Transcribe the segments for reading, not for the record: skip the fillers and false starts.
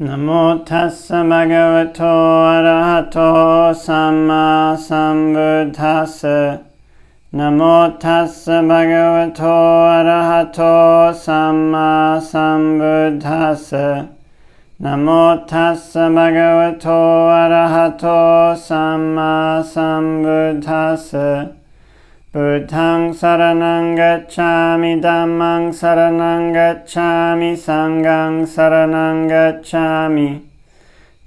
Namo tassa bhagavato arahato samma sambuddhassa. Namo tassa bhagavato arahato samma sambuddhassa. Namo tassa bhagavato arahato samma sambuddhassa. Buddhaṃ saranang gacchāmi, Dhammaṃ saranang gacchāmi, Sanghaṃ saranang gacchāmi.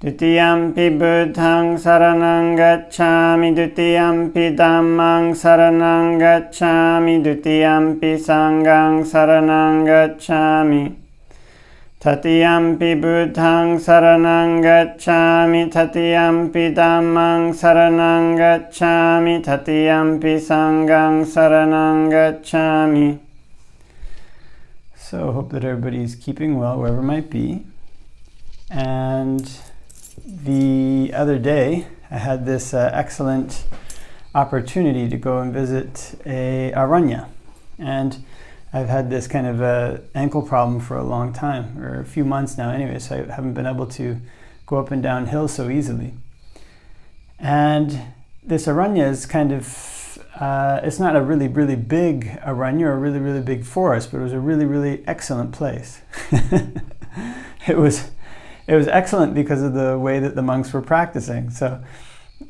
Dutiyampi Buddhaṃ saranang gacchāmi, Dutiyampi Dhammaṃ saranang gacchāmi, Dutiyampi Sanghaṃ saranang gacchāmi. Tatiyampi Buddhaṃ saranang gacchāmi, Tatiyampi Dhammaṃ saranang gacchāmi, Tatiyampi Sanghaṃ saranang gacchāmi. So, hope that everybody's keeping well wherever it might be. And the other day, I had this excellent opportunity to go and visit a aranya. And I've had this kind of ankle problem for a long time, or a few months now anyway, so I haven't been able to go up and down hills so easily. And this aranya is kind of, it's not a really, really big aranya or a really, really big forest, but it was a really, really excellent place. It was excellent because of the way that the monks were practicing. So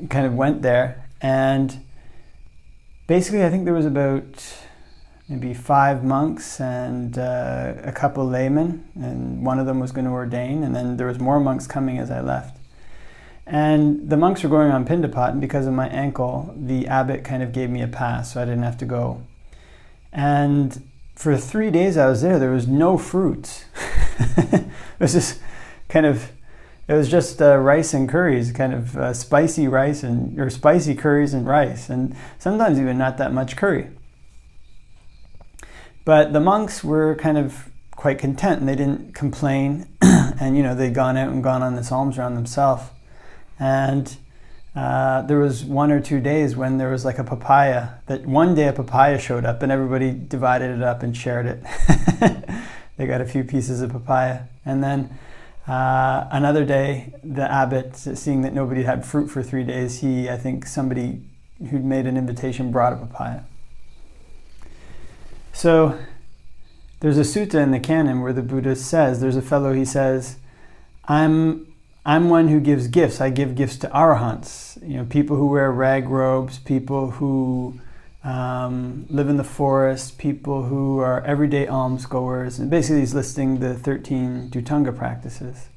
I kind of went there, and basically I think there was about maybe 5 monks and a couple laymen, and one of them was going to ordain, and then there was more monks coming as I left. And the monks were going on Pindapat, and because of my ankle, the abbot kind of gave me a pass, so I didn't have to go. And for 3 days I was there was no fruits. It was just kind of, it was just rice and curries, kind of spicy rice or spicy curries and rice, and sometimes even not that much curry. But the monks were kind of quite content, and they didn't complain. And, they'd gone out and gone on this alms round themselves. And there was 1 or 2 days when there was like a papaya, that one day a papaya showed up and everybody divided it up and shared it. They got a few pieces of papaya. And then another day, the abbot, seeing that nobody had fruit for 3 days, I think somebody who'd made an invitation brought a papaya. So there's a sutta in the canon where the Buddha says, there's a fellow, he says, I'm one who gives gifts. I give gifts to arahants, people who wear rag robes, people who live in the forest, people who are everyday almsgoers. And basically he's listing the 13 Dhutanga practices.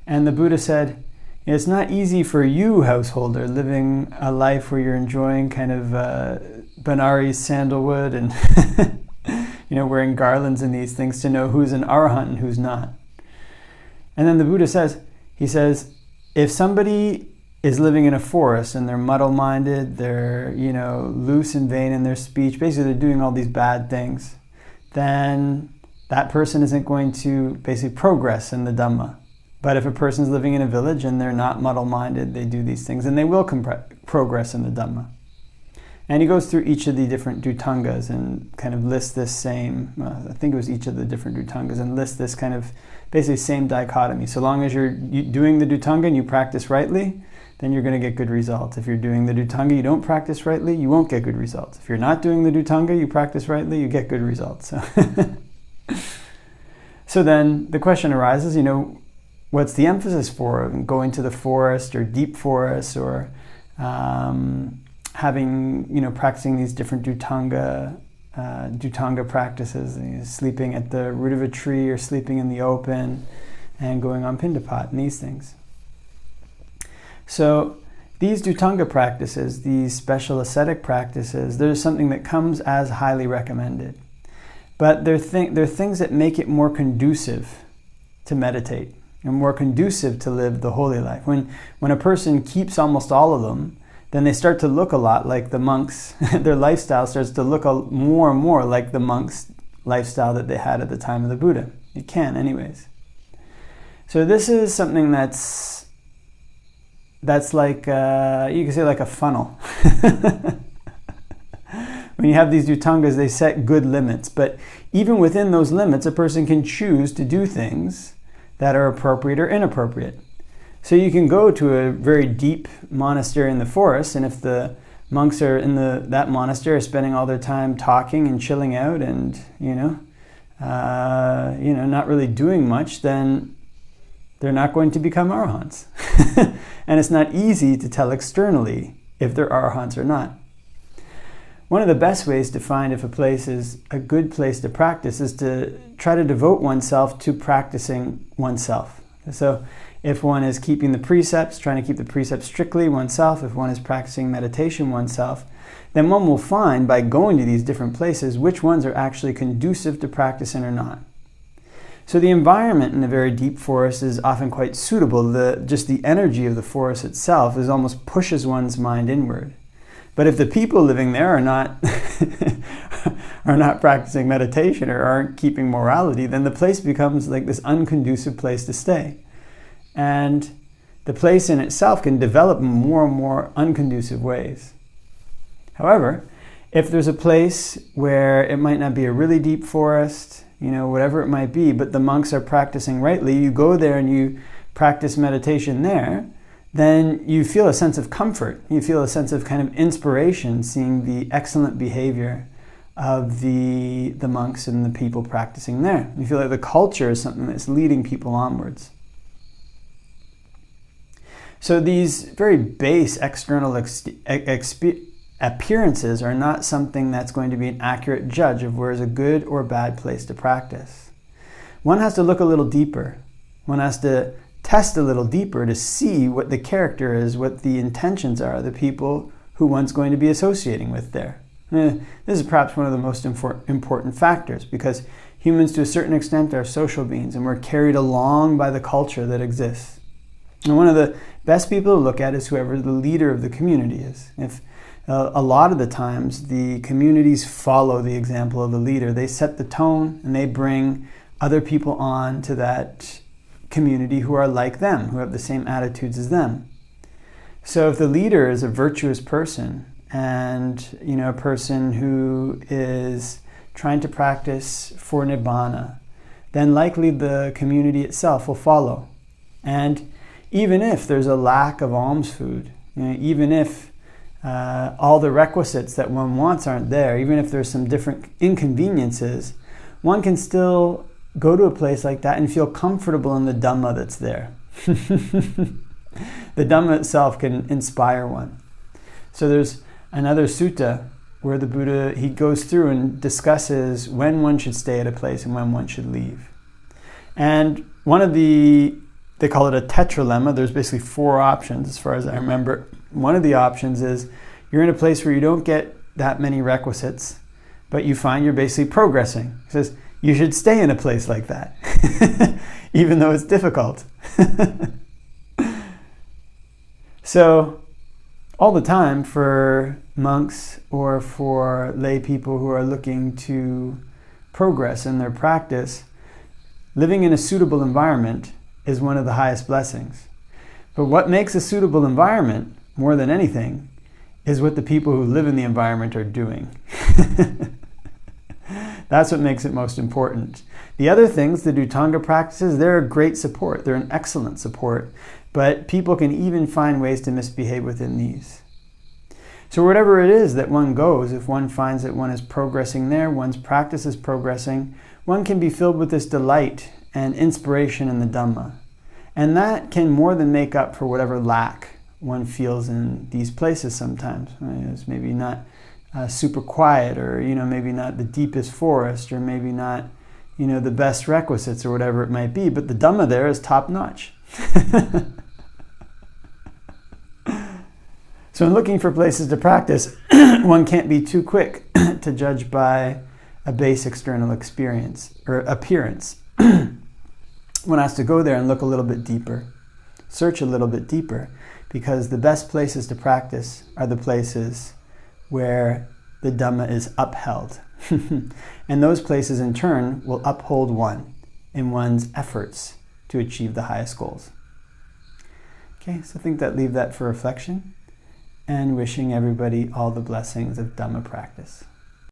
And the Buddha said, it's not easy for you, householder, living a life where you're enjoying kind of Benares sandalwood and wearing garlands and these things, to know who's an arahant and who's not. And then the Buddha says, if somebody is living in a forest and they're muddle-minded, they're loose and vain in their speech, basically they're doing all these bad things, then that person isn't going to basically progress in the Dhamma. But if a person's living in a village and they're not muddle-minded, they do these things, and they will progress in the Dhamma. And he goes through each of the different Dhutangas and kind of lists this same, I think it was each of the different Dhutangas, and lists this kind of basically same dichotomy. So long as you're doing the Dhutanga and you practice rightly, then you're going to get good results. If you're doing the Dhutanga, you don't practice rightly, you won't get good results. If you're not doing the Dhutanga, you practice rightly, you get good results. So then the question arises, what's the emphasis for going to the forest or deep forests, or having, practicing these different Dhutanga practices, sleeping at the root of a tree or sleeping in the open and going on Pindapat and these things. So these Dhutanga practices, these special ascetic practices, there's something that comes as highly recommended. But they're things that make it more conducive to meditate and more conducive to live the holy life. When a person keeps almost all of them, then they start to look a lot like the monks. Their lifestyle starts to look more and more like the monks' lifestyle that they had at the time of the Buddha. It can, anyways. So this is something that's like, you can say like a funnel. When you have these Dhutangas, they set good limits. But even within those limits, a person can choose to do things that are appropriate or inappropriate. So you can go to a very deep monastery in the forest, and if the monks are in that monastery are spending all their time talking and chilling out and not really doing much, then they're not going to become arahants. And it's not easy to tell externally if they're arahants or not. One of the best ways to find if a place is a good place to practice is to try to devote oneself to practicing oneself. So if one is keeping the precepts, trying to keep the precepts strictly oneself, if one is practicing meditation oneself, then one will find by going to these different places which ones are actually conducive to practicing or not. So the environment in a very deep forest is often quite suitable. Just the energy of the forest itself almost pushes one's mind inward. But if the people living there are not are not practicing meditation or aren't keeping morality, then the place becomes like this unconducive place to stay. And the place in itself can develop in more and more unconducive ways. However, if there's a place where it might not be a really deep forest, whatever it might be, but the monks are practicing rightly, you go there and you practice meditation there, then you feel a sense of comfort. You feel a sense of kind of inspiration seeing the excellent behavior of the monks and the people practicing there. You feel like the culture is something that's leading people onwards. So these very base external appearances are not something that's going to be an accurate judge of where is a good or bad place to practice. One has to look a little deeper. One has to test a little deeper to see what the character is, what the intentions are, the people who one's going to be associating with there. This is perhaps one of the most important factors, because humans to a certain extent are social beings and we're carried along by the culture that exists. And one of the best people to look at is whoever the leader of the community is. If a lot of the times the communities follow the example of the leader, they set the tone and they bring other people on to that community who are like them, who have the same attitudes as them. So if the leader is a virtuous person and a person who is trying to practice for nibbana, then likely the community itself will follow. And even if there's a lack of alms food, even if all the requisites that one wants aren't there, even if there's some different inconveniences, one can still go to a place like that and feel comfortable in the Dhamma that's there. The Dhamma itself can inspire one. So there's another sutta where the Buddha, he goes through and discusses when one should stay at a place and when one should leave. And they call it a tetralemma. There's basically 4 options as far as I remember. One of the options is you're in a place where you don't get that many requisites, but you find you're basically progressing. It says you should stay in a place like that, even though it's difficult. So all the time for monks or for lay people who are looking to progress in their practice, living in a suitable environment is one of the highest blessings. But what makes a suitable environment, more than anything, is what the people who live in the environment are doing. That's what makes it most important. The other things, the Dhutanga practices, they're a great support. They're an excellent support. But people can even find ways to misbehave within these. So whatever it is that one goes, if one finds that one is progressing there, one's practice is progressing, one can be filled with this delight and inspiration in the Dhamma. And that can more than make up for whatever lack one feels in these places sometimes. It's maybe not super quiet, or maybe not the deepest forest, or maybe not the best requisites or whatever it might be, but the Dhamma there is top notch. So in looking for places to practice, one can't be too quick to judge by a base external experience or appearance. One has to go there and look a little bit deeper, search a little bit deeper, because the best places to practice are the places where the Dhamma is upheld. And those places in turn will uphold one in one's efforts to achieve the highest goals. Okay, so I think leave that for reflection, and wishing everybody all the blessings of Dhamma practice.